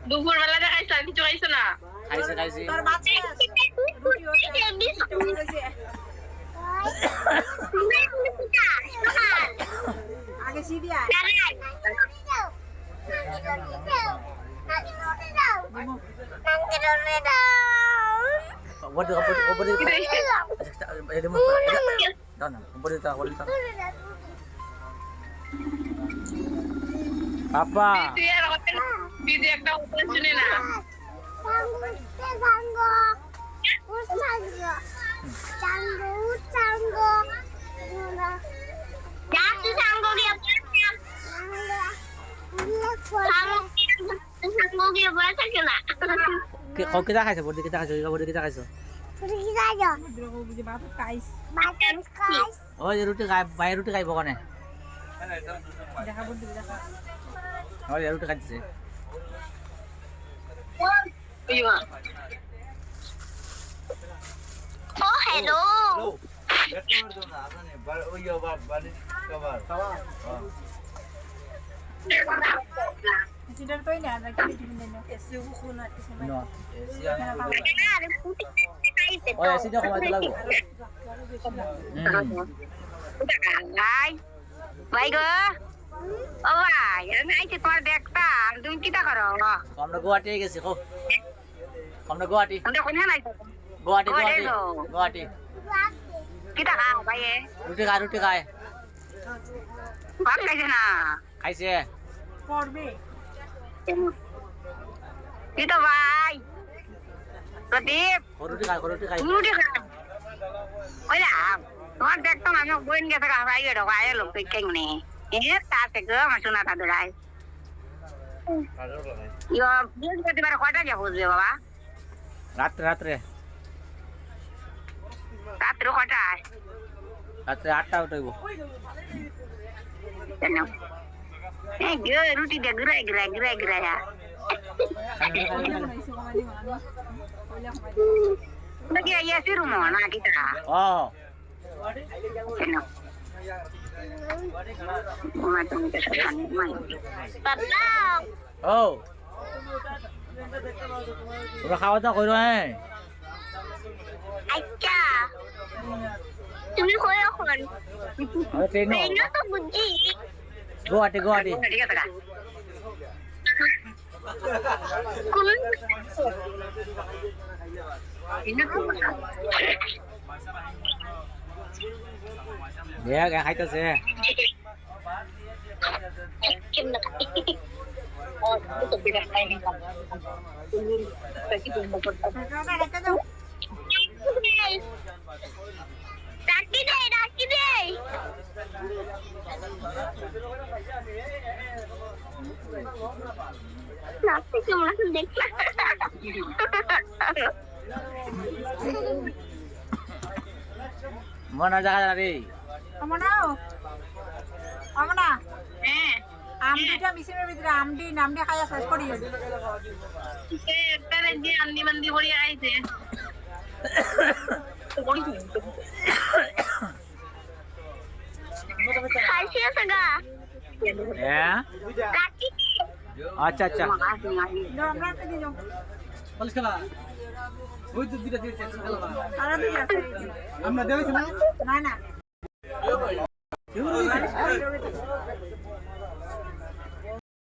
দুপুর বেলা দেখাইছ আর কিছু খাইছ না? খাইছে তোর বাচ্চা রুটি হচ্ছে আগে সিধি আয় পাপা দিদি একটা কথা শুনে না kita খাইছো বড়ি kita খাইছো বড়ি kita খাইছো ওই রুটি খাই ভাই রুটি খাইব কোনে দেখা বড়ি দেখা ওই রুটি খাইছে ও hello Tidak tahu ini ada kita di mana. Suhu nak semua. No. Oh ya sini aku mati lagu. Hai. Baik go. Oh ভাই আমি আইছি তোমার দেখতাম তুমি কিটা করো আমরা গুয়াহাটি গেছি কো আমরা গুয়াহাটি আমরা কোন নাই গুয়াহাটি কিটা খাও ভাই রুটি খায় ভাত খাইছে না খাইছে পড়বে কিটা ভাই প্রদীপ রুটি খায় ওই না তোমার দেখতাম আমি বইন গেছে ভাই এর ভাই লোক কেমনে তাতে গো আমার শোনা তা দরাই ইয়া বৃহস্পতিবার কয়টা যাব বুঝবে বাবা রাত্রে কয়টায় রাত্রে 8টা উঠাইব কেন এই গো রুটি দে ঘুরাই Lagi ayah si rumah nak kita. Oh. Kenapa? Macam kesan main. Patang. Oh. Sudah khawatir tak kau ini? Acha. Tumi kau yang kon. Ada train. Train tu bunyi. Guwahati. Guwahati kata. Kun. Ini tu. Ya, kayak itu sih. Oh, itu beda kain. Daki deh. Nanti cuma langsung dek. Mana jaga tadi? Amana. আমডিটা মিশনের ভিতরে আমডি খায়া শেষ করি একটারে যে আন্দি মন্দি বড়ি আইছে খাইছে সগা হ্যাঁ আচ্ছা আমরা কি দিও বলছ খেলা ওই তো দুইটা দিয়েছে খেলা সারা দিন আছে আমরা দেইছ না না